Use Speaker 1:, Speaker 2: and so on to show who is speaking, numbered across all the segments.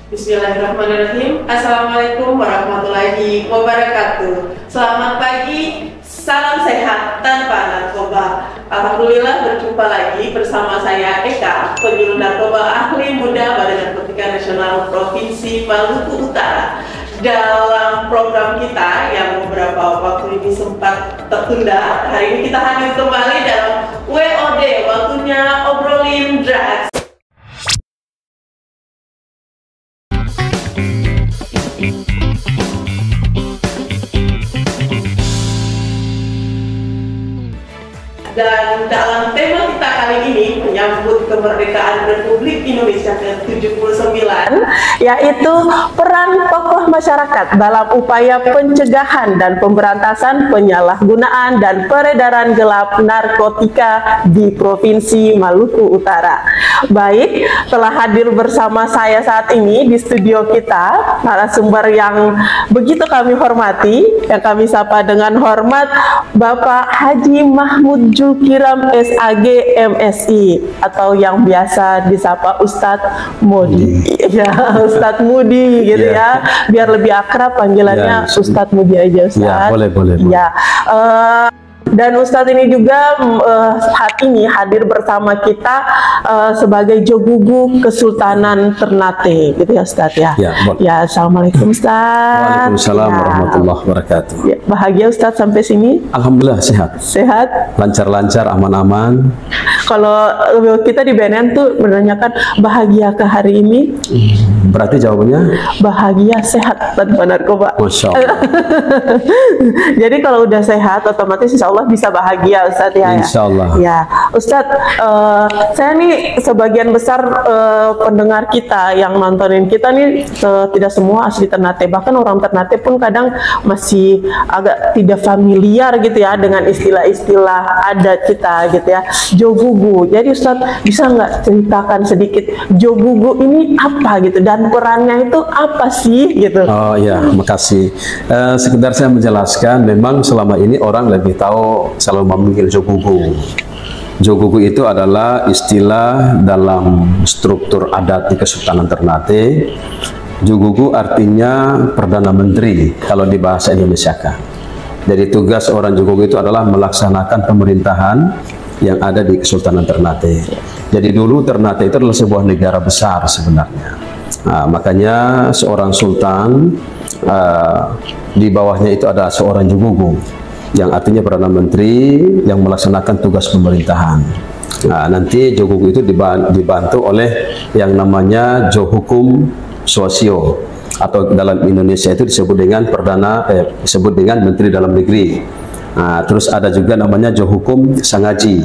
Speaker 1: Bismillahirrahmanirrahim. Assalamualaikum warahmatullahi wabarakatuh. Selamat pagi, salam sehat tanpa narkoba. Alhamdulillah berjumpa lagi bersama saya Eka, penyuluh narkoba ahli muda Badan Narkotika Nasional Provinsi Maluku Utara. Dalam program kita yang beberapa waktu ini sempat tertunda, hari ini kita hadir kembali dalam WOD, waktunya obrolin drugs. Dan dalam tema kita kali ini menyambut kemerdekaan Republik Indonesia ke-79, yaitu peran tokoh masyarakat dalam upaya pencegahan dan pemberantasan penyalahgunaan dan peredaran gelap narkotika di Provinsi Maluku Utara. Baik, telah hadir bersama saya saat ini di studio kita narasumber yang begitu kami hormati, yang kami sapa dengan hormat, Bapak Haji Mahmud Julkiram SAG MSI, atau yang biasa disapa Ustadz Mudi. Ya, Ustadz Mudi gitu ya. Biar lebih akrab panggilannya Ustadz Mudi aja, Ustadz.
Speaker 2: Ya, boleh.
Speaker 1: Ya. Dan Ustadz ini juga saat ini hadir bersama kita sebagai Jogugu Kesultanan Ternate, gitu ya Ustadz ya. Ya, Assalamualaikum Ustadz.
Speaker 2: Waalaikumsalam warahmatullahi wabarakatuh.
Speaker 1: Ya, bahagia Ustadz sampai sini?
Speaker 2: Alhamdulillah sehat.
Speaker 1: Sehat?
Speaker 2: Lancar-lancar, aman-aman.
Speaker 1: Kalau kita di BNN tuh menanyakan bahagia ke hari ini?
Speaker 2: Berarti jawabannya?
Speaker 1: Bahagia sehat tanpa narkoba.
Speaker 2: Masya Allah.
Speaker 1: Jadi kalau udah sehat, otomatis insya Allah bisa bahagia Ustadz ya.
Speaker 2: Insya Allah.
Speaker 1: Ya, Ustadz, saya nih sebagian besar pendengar kita yang nontonin kita nih tidak semua asli Ternate. Bahkan orang Ternate pun kadang masih agak tidak familiar gitu ya dengan istilah-istilah adat kita gitu ya. Jogugu. Jadi Ustadz bisa nggak ceritakan sedikit Jogugu ini apa gitu dan perannya itu apa sih gitu?
Speaker 2: Oh ya, makasih. Sekedar saya menjelaskan, memang selama ini orang lebih tahu selalu memanggil Jogugu. Jogugu itu adalah istilah dalam struktur adat di Kesultanan Ternate. Jogugu artinya Perdana Menteri kalau di bahasa Indonesiakan. Jadi tugas orang Jogugu itu adalah melaksanakan pemerintahan yang ada di Kesultanan Ternate. Jadi dulu Ternate itu adalah sebuah negara besar sebenarnya. Nah, makanya seorang sultan, di bawahnya itu ada seorang Jogugu, yang artinya Perdana Menteri yang melaksanakan tugas pemerintahan. Nah, nanti Jogugu itu dibantu oleh yang namanya Johukum Swasio, atau dalam Indonesia itu disebut dengan disebut dengan Menteri Dalam Negeri. Nah, terus ada juga namanya Johukum Sangaji.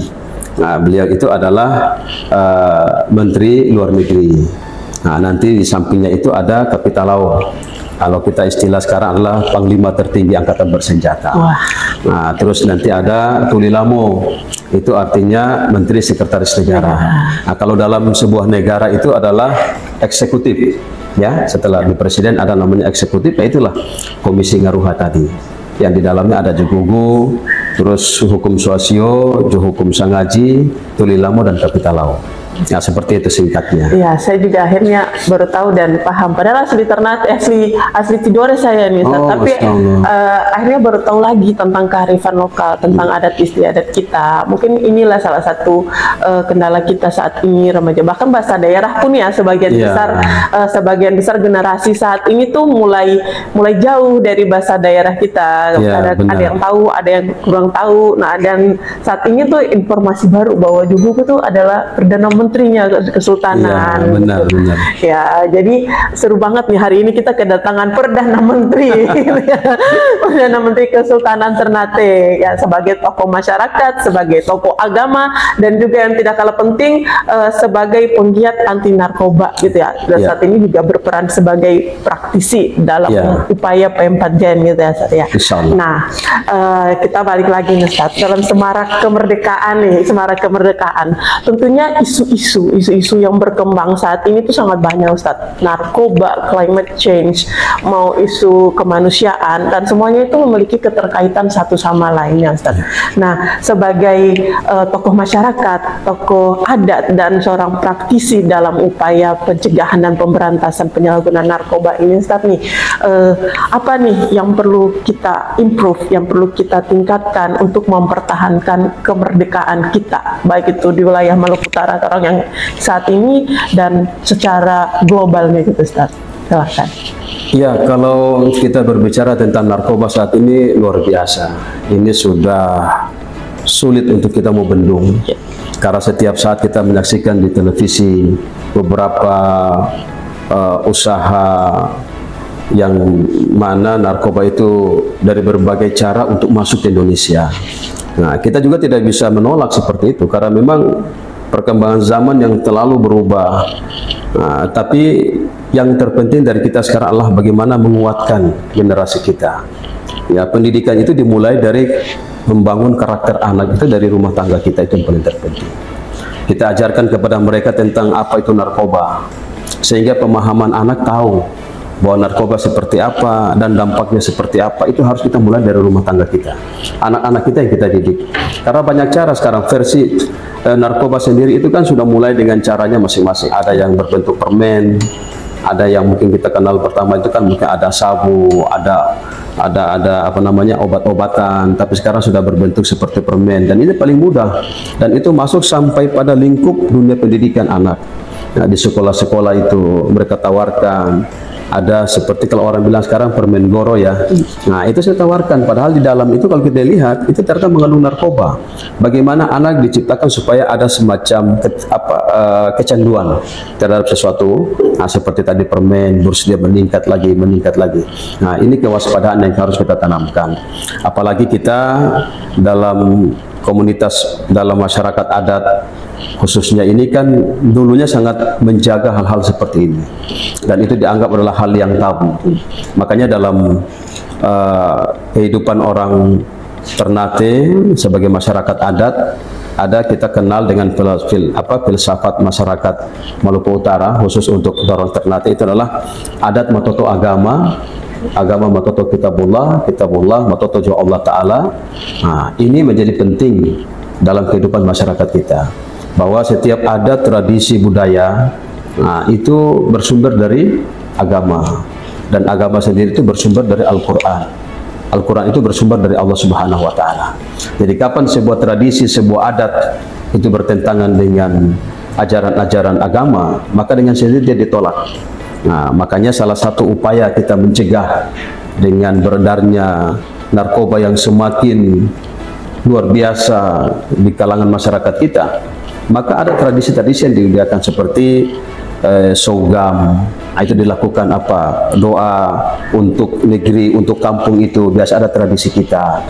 Speaker 2: Nah, beliau itu adalah Menteri Luar Negeri. Nah, nanti di sampingnya itu ada Kapitalau. Kalau kita istilah sekarang adalah Panglima Tertinggi Angkatan Bersenjata.
Speaker 1: Wah.
Speaker 2: Nah, terus nanti ada Tulilamo. Itu artinya Menteri Sekretaris Negara. Nah, kalau dalam sebuah negara itu adalah eksekutif. Ya, setelah di presiden ada namanya eksekutif, ya itulah Komisi Ngaruha tadi. Yang di dalamnya ada Jogugu, terus Hukum Swasio, Johukum Sangaji, Tulilamo, dan Kapitalau. Ya, seperti itu singkatnya.
Speaker 1: Iya, saya juga akhirnya baru tahu dan paham. Padahal asli Ternate, asli Tidore saya nih, tapi akhirnya baru tahu lagi tentang kearifan lokal, tentang adat istiadat kita. Mungkin inilah salah satu kendala kita saat ini remaja. Bahkan bahasa daerah pun ya sebagian besar generasi saat ini tuh mulai jauh dari bahasa daerah kita. Ada yang tahu, ada yang kurang tahu. Nah, dan saat ini tuh informasi baru bahwa Jogugu itu adalah Perdana Menterinya Kesultanan.
Speaker 2: Ya, benar.
Speaker 1: Ya, jadi seru banget nih hari ini kita kedatangan Perdana Menteri, Perdana Menteri Kesultanan Ternate, ya, sebagai tokoh masyarakat, sebagai tokoh agama, dan juga yang tidak kalah penting sebagai penggiat anti narkoba gitu ya. Dan saat ini juga berperan sebagai praktisi dalam upaya P4Gen gitu ya, Ustaz ya. Nah, kita balik lagi nih Ustaz, dalam semarak kemerdekaan nih, semarak kemerdekaan. Tentunya isu isu-isu yang berkembang saat ini tuh sangat banyak, Ustadz. Narkoba, climate change, mau isu kemanusiaan, dan semuanya itu memiliki keterkaitan satu sama lainnya, Ustadz. Nah, sebagai tokoh masyarakat, tokoh adat, dan seorang praktisi dalam upaya pencegahan dan pemberantasan penyalahgunaan narkoba ini, Ustadz nih, apa nih yang perlu kita improve, yang perlu kita tingkatkan untuk mempertahankan kemerdekaan kita, baik itu di wilayah Maluku Utara orang yang saat ini dan secara globalnya gitu, Ustaz. Silahkan.
Speaker 2: Ya, kalau kita berbicara tentang narkoba saat ini luar biasa. Ini sudah sulit untuk kita mau bendung. Karena setiap saat kita menyaksikan di televisi beberapa usaha yang mana narkoba itu dari berbagai cara untuk masuk ke Indonesia. Nah, kita juga tidak bisa menolak seperti itu karena memang perkembangan zaman yang terlalu berubah. Nah, tapi yang terpenting dari kita sekarang adalah bagaimana menguatkan generasi kita. Ya, pendidikan itu dimulai dari membangun karakter anak itu dari rumah tangga kita, itu yang paling terpenting. Kita ajarkan kepada mereka tentang apa itu narkoba, sehingga pemahaman anak tahu bahwa narkoba seperti apa dan dampaknya seperti apa. Itu harus kita mulai dari rumah tangga kita, anak-anak kita yang kita didik. Karena banyak cara sekarang, versi narkoba sendiri itu kan sudah mulai dengan caranya masing-masing. Ada yang berbentuk permen, ada yang mungkin kita kenal pertama itu kan mungkin ada sabu, ada apa namanya obat-obatan, tapi sekarang sudah berbentuk seperti permen, dan ini paling mudah dan itu masuk sampai pada lingkup dunia pendidikan anak. Nah, di sekolah-sekolah itu mereka tawarkan, ada seperti kalau orang bilang sekarang permen goro ya. Nah, itu saya tawarkan, padahal di dalam itu kalau kita lihat itu ternyata mengandung narkoba. Bagaimana anak diciptakan supaya ada semacam kecanduan terhadap sesuatu. Nah, seperti tadi permen, terus dia meningkat lagi. Nah, ini kewaspadaan yang harus kita tanamkan. Apalagi kita dalam komunitas, dalam masyarakat adat khususnya ini kan dulunya sangat menjaga hal-hal seperti ini, dan itu dianggap adalah hal yang tabu. Makanya dalam kehidupan orang Ternate sebagai masyarakat adat, ada kita kenal dengan filsafat masyarakat Maluku Utara khusus untuk orang Ternate, itu adalah adat matoto agama matoto kitabullah matoto jo Allah Ta'ala. Nah, ini menjadi penting dalam kehidupan masyarakat kita, bahwa setiap adat, tradisi, budaya, nah, itu bersumber dari agama, dan agama sendiri itu bersumber dari Al-Quran. Al-Quran itu bersumber dari Allah Subhanahu wa Ta'ala. Jadi kapan sebuah tradisi, sebuah adat itu bertentangan dengan ajaran-ajaran agama, maka dengan sendiri dia ditolak. Nah, makanya salah satu upaya kita mencegah dengan beredarnya narkoba yang semakin luar biasa di kalangan masyarakat kita, maka ada tradisi-tradisi yang diudahakan seperti sogam. Itu dilakukan doa untuk negeri, untuk kampung, itu biasa ada tradisi kita.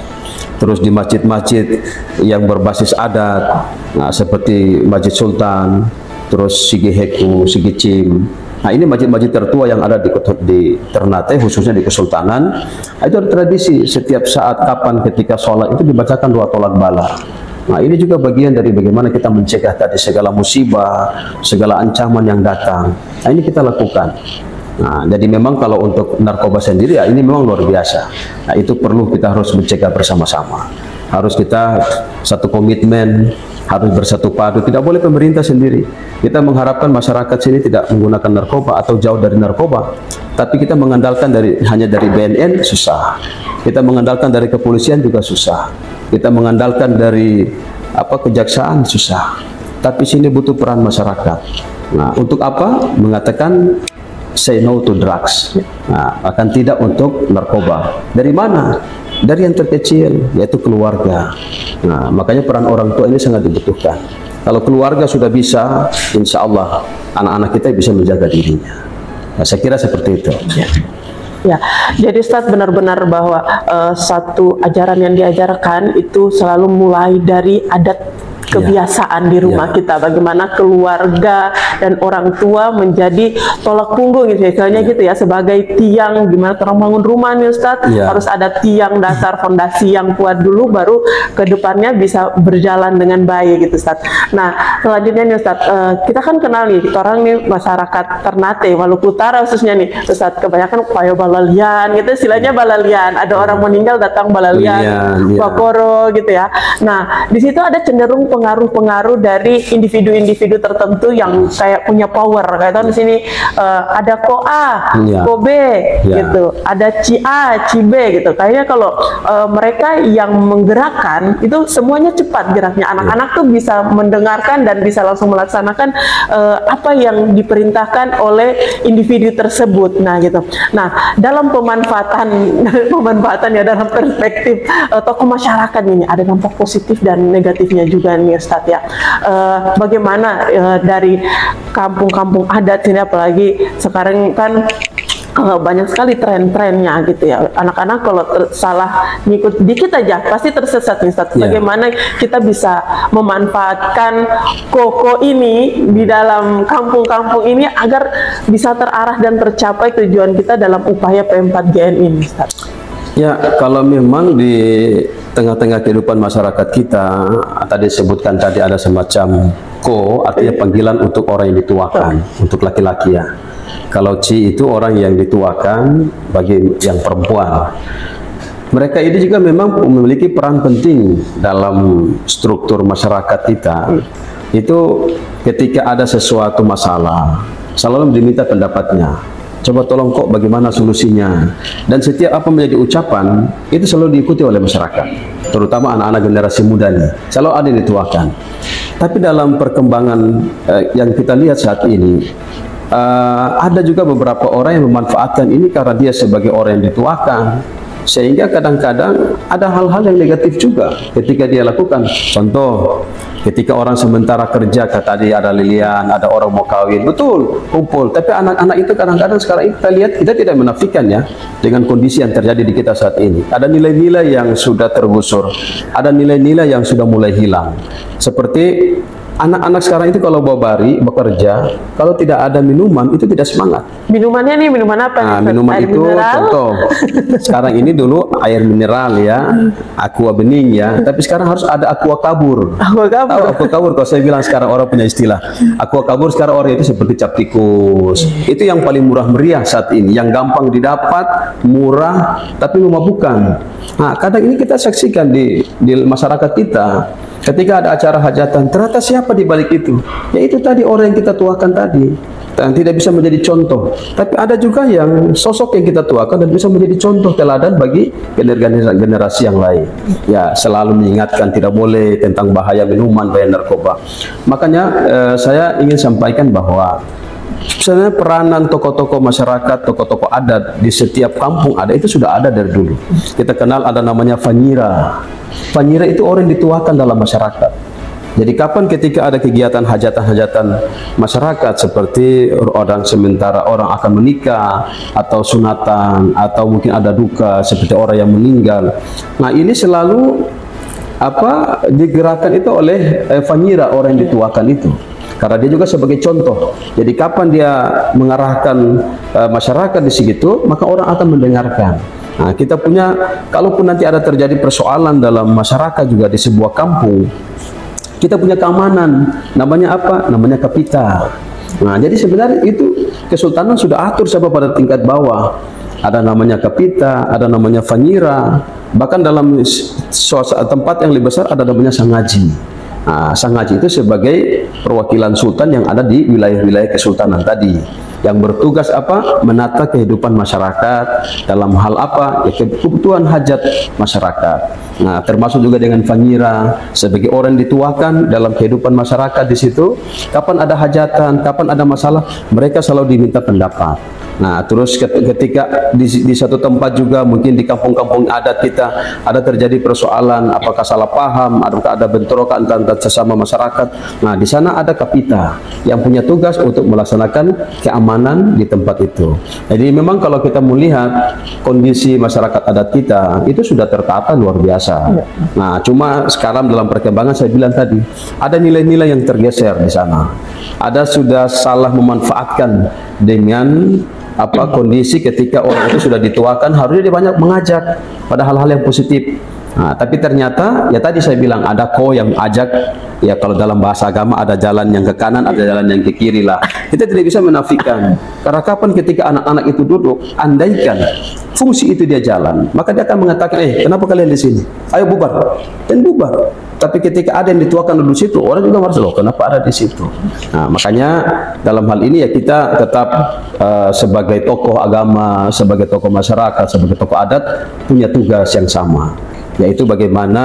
Speaker 2: Terus di masjid-masjid yang berbasis adat, nah, seperti Masjid Sultan, terus Sigi Heku, Sigi Cim. Nah, ini masjid-masjid tertua yang ada di Ternate, khususnya di Kesultanan. Itu ada tradisi setiap saat kapan ketika sholat itu dibacakan doa tolak bala. Nah, ini juga bagian dari bagaimana kita mencegah tadi segala musibah, segala ancaman yang datang. Nah, ini kita lakukan. Nah, jadi memang kalau untuk narkoba sendiri ya ini memang luar biasa. Nah, itu perlu kita harus mencegah bersama-sama. Harus kita satu komitmen, harus bersatu padu. Tidak boleh pemerintah sendiri. Kita mengharapkan masyarakat sini tidak menggunakan narkoba atau jauh dari narkoba. Tapi kita mengandalkan hanya dari BNN susah. Kita mengandalkan dari kepolisian juga susah. Kita mengandalkan dari kejaksaan susah. Tapi sini butuh peran masyarakat. Nah, untuk apa? Mengatakan say no to drugs. Nah, akan tidak untuk narkoba. Dari mana? Dari yang terkecil, yaitu keluarga. Nah, makanya peran orang tua ini sangat dibutuhkan. Kalau keluarga sudah bisa, insya Allah anak-anak kita bisa menjaga dirinya. Nah, saya kira seperti itu.
Speaker 1: Ya, jadi Ustadz benar-benar bahwa satu ajaran yang diajarkan itu selalu mulai dari adat kebiasaan di rumah kita, bagaimana keluarga dan orang tua menjadi tolak punggung gitu, misalnya gitu ya, sebagai tiang. Gimana orang bangun rumah nih Ustadz, harus ada tiang dasar fondasi yang kuat dulu, baru ke depannya bisa berjalan dengan baik gitu Ustadz. Nah selanjutnya nih Ustadz, kita kan kenal nih orang nih masyarakat Ternate, Maluku Utara khususnya nih Ustadz, kebanyakan payo balalian gitu, istilahnya balalian, ada orang meninggal datang balalian, pakoro gitu ya. Nah di situ ada cenderung pengaruh-pengaruh dari individu-individu tertentu yang kayak punya power, kayak di sini ada ko A, ko B gitu, ada ci A, ci B gitu. Kayaknya kalau mereka yang menggerakkan itu semuanya cepat geraknya. Anak-anak tuh bisa mendengarkan dan bisa langsung melaksanakan apa yang diperintahkan oleh individu tersebut. Nah gitu. Nah dalam pemanfaatan ya, dalam perspektif tokoh masyarakat ini ada dampak positif dan negatifnya juga nih Ustadz ya. Bagaimana dari kampung-kampung adat ini, apalagi sekarang kan banyak sekali tren-trennya gitu ya. Anak-anak kalau salah ngikut dikit aja pasti tersesat nih Ustadz. Bagaimana kita bisa memanfaatkan koko ini di dalam kampung-kampung ini agar bisa terarah dan tercapai tujuan kita dalam upaya P4GN ini Ustadz?
Speaker 2: Ya, kalau memang di tengah-tengah kehidupan masyarakat kita, tadi disebutkan tadi ada semacam ko, artinya panggilan untuk orang yang dituakan, untuk laki-laki ya. Kalau ci itu orang yang dituakan bagi yang perempuan. Mereka ini juga memang memiliki peran penting dalam struktur masyarakat kita. Itu ketika ada sesuatu masalah, selalu diminta pendapatnya. Coba tolong kok bagaimana solusinya. Dan setiap apa menjadi ucapan itu selalu diikuti oleh masyarakat, terutama anak-anak generasi muda nih, selalu ada yang dituakan. Tapi dalam perkembangan yang kita lihat saat ini, ada juga beberapa orang yang memanfaatkan ini karena dia sebagai orang yang dituakan, sehingga kadang-kadang ada hal-hal yang negatif juga ketika dia lakukan. Contoh, ketika orang sementara kerja, kata dia ada lilian, ada orang mau kawin, betul, kumpul. Tapi anak-anak itu kadang-kadang sekarang kita lihat, kita tidak menafikan ya, dengan kondisi yang terjadi di kita saat ini. Ada nilai-nilai yang sudah tergusur, ada nilai-nilai yang sudah mulai hilang. Seperti anak-anak sekarang itu kalau bari bekerja, kalau tidak ada minuman itu tidak semangat.
Speaker 1: Minumannya nih minuman apa?
Speaker 2: Nah, minuman air itu mineral? Contoh sekarang ini dulu air mineral ya, aqua bening ya, tapi sekarang harus ada aqua kabur. Aqua kabur. Tahu aqua kabur? Kalau saya bilang sekarang orang punya istilah aqua kabur, sekarang orang itu seperti cap tikus. Itu yang paling murah meriah saat ini, yang gampang didapat, murah tapi memabukkan. Nah, kadang ini kita saksikan di masyarakat kita. Ketika ada acara hajatan, ternyata siapa di balik itu? Ya itu tadi orang yang kita tuakan tadi, dan tidak bisa menjadi contoh. Tapi ada juga yang sosok yang kita tuakan dan bisa menjadi contoh teladan bagi generasi yang lain. Ya, selalu mengingatkan tidak boleh tentang bahaya minuman, bahaya narkoba. Makanya saya ingin sampaikan bahwa sebenarnya peranan tokoh-tokoh masyarakat, tokoh-tokoh adat di setiap kampung ada, itu sudah ada dari dulu. Kita kenal ada namanya Fanyira. Fanyira itu orang yang dituakan dalam masyarakat. Jadi kapan ketika ada kegiatan hajatan-hajatan masyarakat seperti orang sementara orang akan menikah atau sunatan atau mungkin ada duka seperti orang yang meninggal. Nah, ini selalu digerakkan itu oleh Fanyira, orang yang dituakan itu. Karena dia juga sebagai contoh. Jadi kapan dia mengarahkan masyarakat di situ, maka orang akan mendengarkan. Nah, kita punya, kalaupun nanti ada terjadi persoalan dalam masyarakat juga di sebuah kampung, kita punya keamanan. Namanya apa? Namanya kapita. Nah, jadi sebenarnya itu kesultanan sudah atur sampai pada tingkat bawah. Ada namanya kapita, ada namanya Fanyira. Bahkan dalam tempat yang lebih besar ada namanya sangaji. Nah, sangaji itu sebagai perwakilan sultan yang ada di wilayah-wilayah kesultanan tadi, yang bertugas apa? Menata kehidupan masyarakat dalam hal apa? Ya, kebutuhan hajat masyarakat. Nah, termasuk juga dengan Fanyira sebagai orang dituakan dalam kehidupan masyarakat di situ. Kapan ada hajatan, kapan ada masalah, mereka selalu diminta pendapat. Nah, terus ketika di satu tempat juga mungkin di kampung-kampung adat kita ada terjadi persoalan, apakah salah paham, apakah ada bentrokan antara sesama masyarakat. Nah, di sana ada kapita yang punya tugas untuk melaksanakan keamanan kenyamanan di tempat itu. Jadi memang kalau kita melihat kondisi masyarakat adat kita itu sudah tertata luar biasa. Nah, cuma sekarang dalam perkembangan saya bilang tadi ada nilai-nilai yang tergeser di sana. Ada sudah salah memanfaatkan dengan kondisi ketika orang itu sudah dituakan, harusnya dia banyak mengajak pada hal-hal yang positif. Nah, tapi ternyata ya tadi saya bilang ada yang ajak, ya kalau dalam bahasa agama ada jalan yang ke kanan, ada jalan yang ke kiri lah. Kita tidak bisa menafikan. Karena kapan ketika anak-anak itu duduk, andaikan fungsi itu dia jalan, maka dia akan mengatakan, kenapa kalian di sini? Ayo bubar, dan bubar. Tapi ketika ada yang dituakan di situ, orang juga merasa, loh kenapa ada di situ? Nah, makanya dalam hal ini ya kita tetap sebagai tokoh agama, sebagai tokoh masyarakat, sebagai tokoh adat punya tugas yang sama, yaitu bagaimana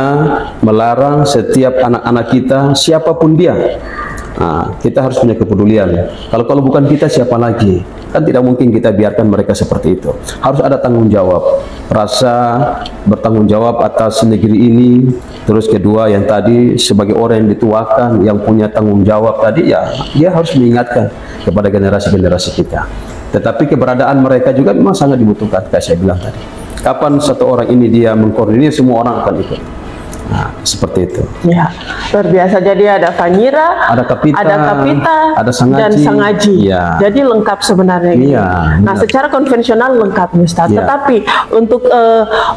Speaker 2: melarang setiap anak-anak kita, siapapun dia. Nah, kita harus punya kepedulian. Kalau bukan kita, siapa lagi? Kan tidak mungkin kita biarkan mereka seperti itu. Harus ada tanggung jawab, rasa bertanggung jawab atas negeri ini. Terus kedua, yang tadi sebagai orang yang dituakan, yang punya tanggung jawab tadi, ya dia harus mengingatkan kepada generasi-generasi kita. Tetapi keberadaan mereka juga memang sangat dibutuhkan, kayak saya bilang tadi. Kapan satu orang ini dia mengkoordinir, semua orang akan ikut. Nah, seperti itu.
Speaker 1: Ya, luar biasa. Jadi ada Fanyira, ada Kapita,
Speaker 2: ada Sangaji,
Speaker 1: dan Sangaji.
Speaker 2: Ya.
Speaker 1: Jadi lengkap sebenarnya.
Speaker 2: Ya,
Speaker 1: nah, secara konvensional lengkap, Ustaz. Ya. Tetapi untuk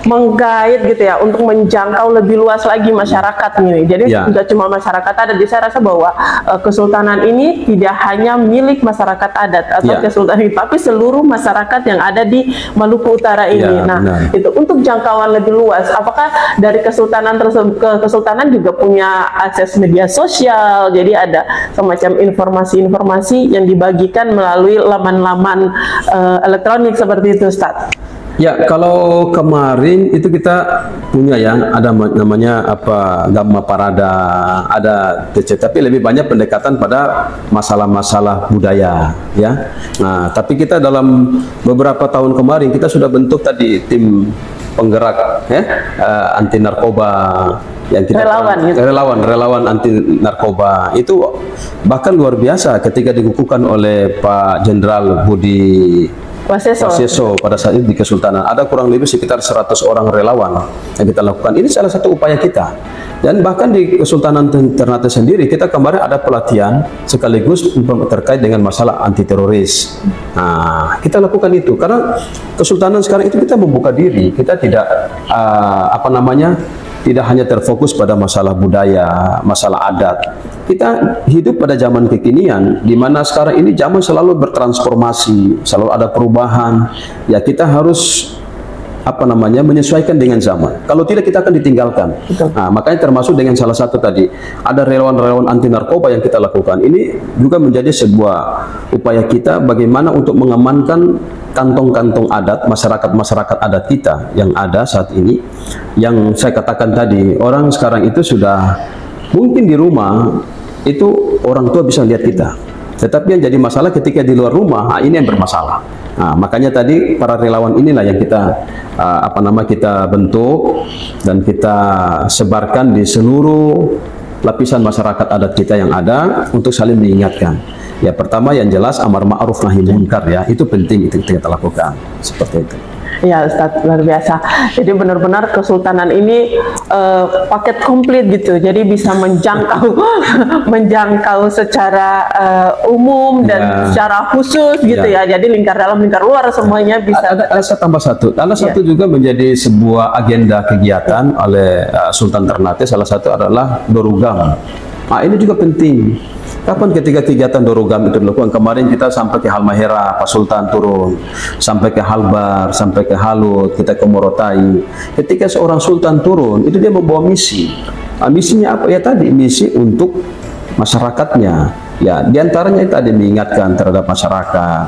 Speaker 1: menggait gitu ya, untuk menjangkau lebih luas lagi masyarakat ini. Jadi tidak cuma masyarakat adat. Saya rasa bahwa kesultanan ini tidak hanya milik masyarakat adat atau kesultanan, tapi seluruh masyarakat yang ada di Maluku Utara ini. Nah, benar. Itu untuk jangkauan lebih luas. Apakah dari kesultanan kesultanan juga punya akses media sosial, jadi ada semacam informasi-informasi yang dibagikan melalui laman-laman elektronik seperti itu, Ustaz?
Speaker 2: Ya, kalau kemarin itu kita punya ada namanya Gamma Parada, ada TC, tapi lebih banyak pendekatan pada masalah-masalah budaya, ya. Nah, tapi kita dalam beberapa tahun kemarin kita sudah bentuk tadi tim penggerak anti narkoba yang kita relawan anti narkoba. Itu bahkan luar biasa ketika dikukuhkan oleh Pak Jenderal Budi Waseso pada saat itu di Kesultanan. Ada kurang lebih sekitar 100 orang relawan yang kita lakukan. Ini salah satu upaya kita. Dan bahkan di Kesultanan Ternate sendiri kita kemarin ada pelatihan sekaligus terkait dengan masalah anti teroris. Nah, kita lakukan itu karena Kesultanan sekarang itu kita membuka diri. Kita tidak tidak hanya terfokus pada masalah budaya, masalah adat. Kita hidup pada zaman kekinian, di mana sekarang ini zaman selalu bertransformasi, selalu ada perubahan. Ya, kita harus menyesuaikan dengan zaman. Kalau tidak, kita akan ditinggalkan. Nah, makanya termasuk dengan salah satu tadi ada relawan-relawan anti narkoba yang kita lakukan. Ini juga menjadi sebuah upaya kita bagaimana untuk mengamankan kantong-kantong adat, masyarakat adat kita yang ada saat ini. Yang saya katakan tadi, orang sekarang itu sudah mungkin di rumah itu orang tua bisa lihat kita, tetapi yang jadi masalah ketika di luar rumah, ini yang bermasalah. Nah, makanya tadi para relawan inilah yang kita kita bentuk dan kita sebarkan di seluruh lapisan masyarakat adat kita yang ada untuk saling mengingatkan. Ya, pertama yang jelas amar ma'ruf nahi munkar, ya, itu penting itu kita lakukan seperti itu.
Speaker 1: Ya, Ustaz, luar biasa. Jadi benar-benar Kesultanan ini paket komplit gitu. Jadi bisa menjangkau secara umum dan secara khusus gitu ya. Jadi lingkar dalam, lingkar luar semuanya bisa.
Speaker 2: Ada tambah satu. Satu juga menjadi sebuah agenda kegiatan oleh Sultan Ternate. Salah satu adalah Dorugam. Nah, ini juga penting. Kapan ketika kegiatan Dorugam itu dilakukan? Kemarin kita sampai ke Halmahera, Pak Sultan turun, sampai ke Halbar, sampai ke Halut, kita ke Morotai. Ketika seorang sultan turun, itu dia membawa misi. Misinya apa? Ya tadi, misi untuk masyarakatnya. Ya, diantaranya tadi mengingatkan terhadap masyarakat,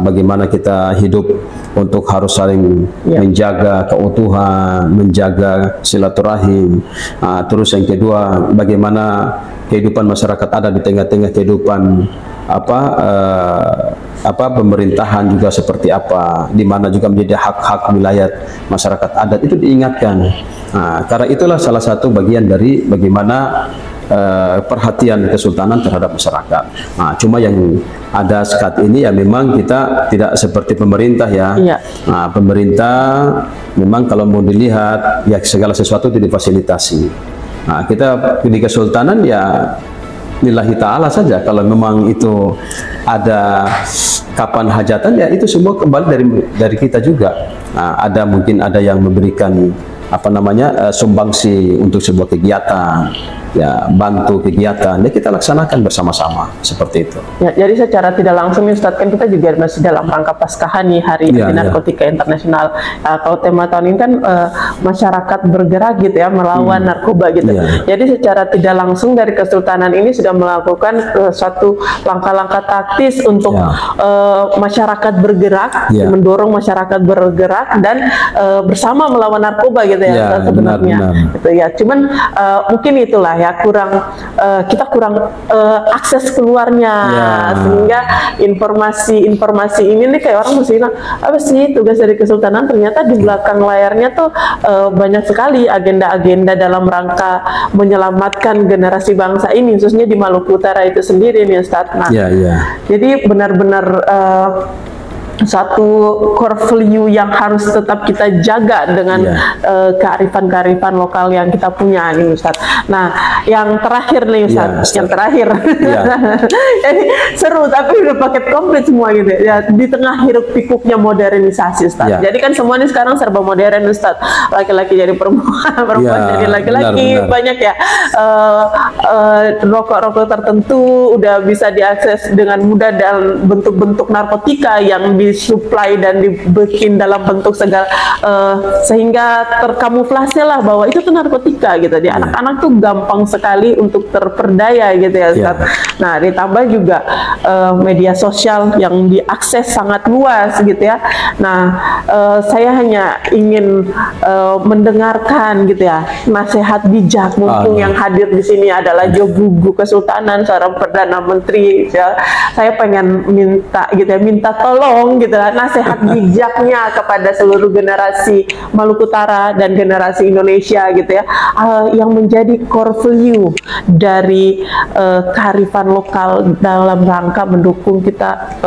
Speaker 2: bagaimana kita hidup untuk harus saling menjaga keutuhan, menjaga silaturahim. Terus yang kedua, bagaimana kehidupan masyarakat ada di tengah-tengah kehidupan pemerintahan juga seperti apa, di mana juga menjadi hak-hak wilayah masyarakat adat itu diingatkan. Karena itulah salah satu bagian dari bagaimana perhatian kesultanan terhadap masyarakat. Nah, cuma yang ada saat ini ya memang kita tidak seperti pemerintah ya.
Speaker 1: Iya.
Speaker 2: Nah, pemerintah memang kalau mau dilihat ya segala sesuatu difasilitasi. Nah, kita di kesultanan ya lillahi ta'ala saja. Kalau memang itu ada kapan hajatan ya itu semua kembali dari kita juga. Nah, mungkin ada yang memberikan apa namanya sumbangsi untuk sebuah kegiatan, ya bantu kegiatan, ya kita laksanakan bersama-sama seperti itu.
Speaker 1: Ya, jadi secara tidak langsung nih Ustadz, kan kita juga masih dalam rangka Paskahan nih, Hari Anti Narkotika Internasional. Kalau tema tahun ini kan masyarakat bergerak gitu ya, melawan narkoba gitu. Jadi secara tidak langsung dari Kesultanan ini sudah melakukan suatu langkah-langkah taktis untuk masyarakat bergerak, mendorong masyarakat bergerak dan bersama melawan narkoba gitu ya, sebenarnya. Gitu ya. Cuman mungkin itulah ya kita kurang akses keluarnya, sehingga informasi ini nih kayak orang mesti bilang apa sih tugas dari Kesultanan, ternyata di belakang layarnya tuh banyak sekali agenda-agenda dalam rangka menyelamatkan generasi bangsa ini, khususnya di Maluku Utara itu sendiri nih Ustadz. Nah, jadi benar-benar satu core value yang harus tetap kita jaga dengan kearifan-kearifan lokal yang kita punya nih Ustadz. Nah, yang terakhir nih Ustadz, yang terakhir jadi seru tapi udah paket komplit semua gitu ya, di tengah hiruk pikuknya modernisasi Ustadz. Jadi kan semua ini sekarang serba modern Ustadz, laki-laki jadi perempuan, perempuan jadi laki-laki, banyak ya rokok-rokok tertentu udah bisa diakses dengan mudah dan bentuk-bentuk narkotika yang disuplai dan dibikin dalam bentuk segala sehingga terkamuflase lah bahwa itu tuh narkotika gitu. Di anak-anak tuh gampang sekali untuk terperdaya gitu ya Ustaz. Nah, ditambah juga media sosial yang diakses sangat luas gitu ya. Nah, saya hanya ingin mendengarkan gitu ya nasihat bijak, mumpung yang hadir di sini adalah Jogugu Kesultanan, seorang Perdana Menteri ya. Saya pengen minta gitu ya, minta tolong gitu lah, nasihat bijaknya kepada seluruh generasi Maluku Utara dan generasi Indonesia gitu ya, yang menjadi core value dari kearifan lokal dalam rangka mendukung kita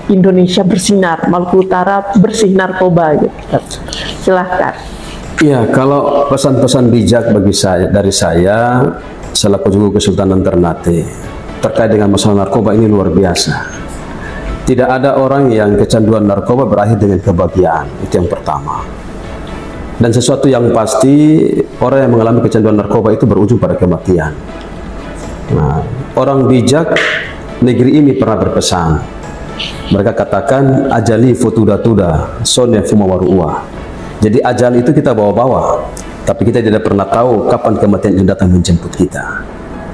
Speaker 1: Indonesia bersinar, Maluku Utara bersih narkoba gitu. Silahkan.
Speaker 2: Iya, kalau pesan-pesan bijak dari saya selaku Jogugu Kesultanan Ternate terkait dengan masalah narkoba ini luar biasa. Tidak ada orang yang kecanduan narkoba berakhir dengan kebahagiaan, itu yang pertama. Dan sesuatu yang pasti, orang yang mengalami kecanduan narkoba itu berujung pada kematian. Nah, orang bijak negeri ini pernah berpesan. Mereka katakan, ajali fotuda-tuda, sonne fumawaru'ua. Jadi ajal itu kita bawa-bawa, tapi kita tidak pernah tahu kapan kematian itu datang menjemput kita.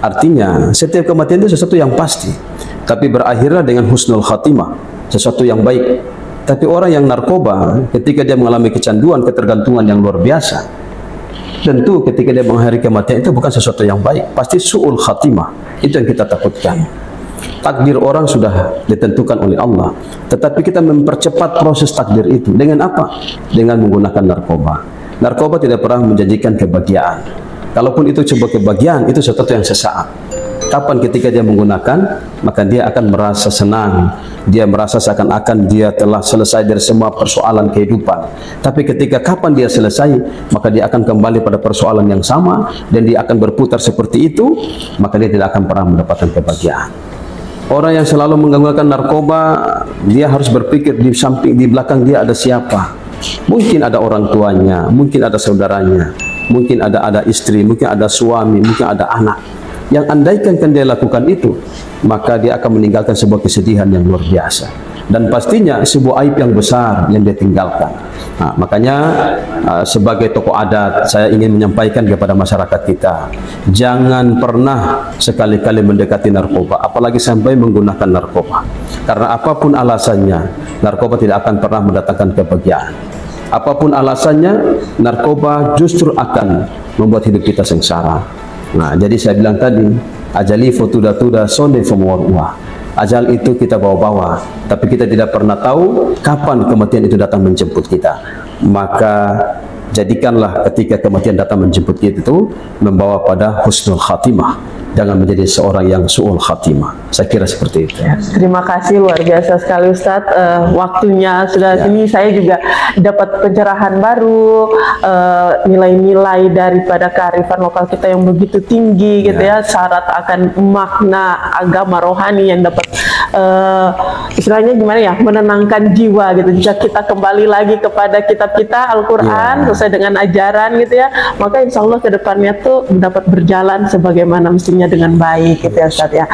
Speaker 2: Artinya, setiap kematian itu sesuatu yang pasti, tapi berakhirlah dengan husnul khatimah, sesuatu yang baik. Tapi orang yang narkoba, ketika dia mengalami kecanduan, ketergantungan yang luar biasa, tentu ketika dia mengakhiri kematian itu bukan sesuatu yang baik, pasti su'ul khatimah. Itu yang kita takutkan. Takdir orang sudah ditentukan oleh Allah, tetapi kita mempercepat proses takdir itu dengan apa? Dengan menggunakan narkoba. Narkoba tidak pernah menjanjikan kebahagiaan. Kalaupun itu coba kebahagiaan, itu sesuatu yang sesaat. Kapan ketika dia menggunakan, maka dia akan merasa senang. Dia merasa seakan-akan dia telah selesai dari semua persoalan kehidupan. Tapi ketika kapan dia selesai, maka dia akan kembali pada persoalan yang sama, dan dia akan berputar seperti itu, maka dia tidak akan pernah mendapatkan kebahagiaan. Orang yang selalu menggunakan narkoba, dia harus berpikir di samping, di belakang dia ada siapa. Mungkin ada orang tuanya, mungkin ada saudaranya, mungkin ada istri, mungkin ada suami, mungkin ada anak. Yang andaikan kan dia lakukan itu, maka dia akan meninggalkan sebuah kesedihan yang luar biasa, dan pastinya sebuah aib yang besar yang dia tinggalkan. Nah, makanya sebagai tokoh adat, saya ingin menyampaikan kepada masyarakat kita, jangan pernah sekali-kali mendekati narkoba, apalagi sampai menggunakan narkoba. Karena apapun alasannya, narkoba tidak akan pernah mendatangkan kebahagiaan. Apapun alasannya, narkoba justru akan membuat hidup kita sengsara. Nah, jadi saya bilang tadi, ajali fotuda-tuda sonde fumawaru'ua. Ajal itu kita bawa-bawa, tapi kita tidak pernah tahu kapan kematian itu datang menjemput kita. Maka jadikanlah ketika kematian datang menjemput itu membawa pada husnul khatimah, jangan menjadi seorang yang su'ul khatimah. Saya kira seperti itu.
Speaker 1: Ya, terima kasih, luar biasa sekali Ustadz. Waktunya sudah sini, saya juga dapat pencerahan baru, nilai-nilai daripada kearifan lokal kita yang begitu tinggi gitu ya, syarat akan makna agama rohani yang dapat istilahnya gimana ya, menenangkan jiwa gitu. Jika kita kembali lagi kepada kitab kita Al-Quran sesuai dengan ajaran gitu ya, maka insya Allah kedepannya tuh dapat berjalan sebagaimana mestinya dengan baik gitu ya Ustadz ya.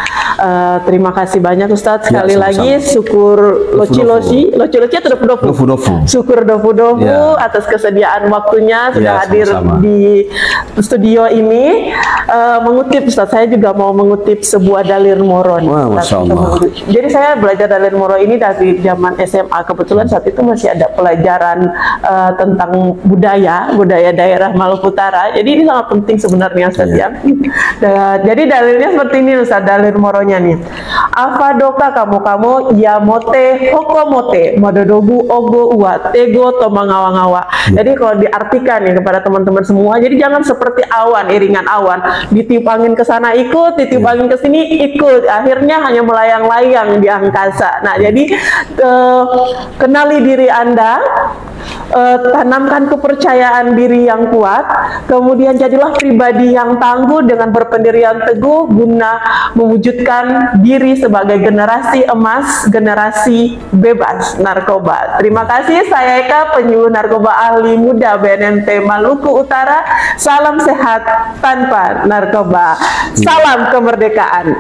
Speaker 1: Terima kasih banyak Ustadz sekali lagi. Syukur loci-loci atau dofu-dofu? Syukur dofu-dofu atas kesediaan waktunya sudah hadir di studio ini. Mengutip Ustadz, saya juga mau mengutip sebuah dalil moron.
Speaker 2: Masya Allah.
Speaker 1: Jadi saya belajar dalil moro ini dari zaman SMA. Kebetulan saat itu masih ada pelajaran tentang budaya daerah Maluku Utara. Jadi ini sangat penting sebenarnya Ustadz ya. Jadi dalilnya seperti ini Ustadz, dalil moronya nih. Afadoka kamu ya mote hokomote mododobu ogo uwa tego tomangawa-ngawa. Jadi kalau diartikan nih kepada teman-teman semua, jadi jangan seperti awan, iringan awan, ditiup angin ke sana ikut, ditiup angin ke sini ikut, akhirnya hanya melayang-layang di angkasa. Nah, jadi kenali diri Anda, tanamkan kepercayaan diri yang kuat, kemudian jadilah pribadi yang tangguh dengan berpendirian teguh guna mewujudkan diri sebagai generasi emas, generasi bebas narkoba. Terima kasih, saya Eka, penyuluh narkoba ahli muda BNNP Maluku Utara. Salam sehat tanpa narkoba. Salam kemerdekaan.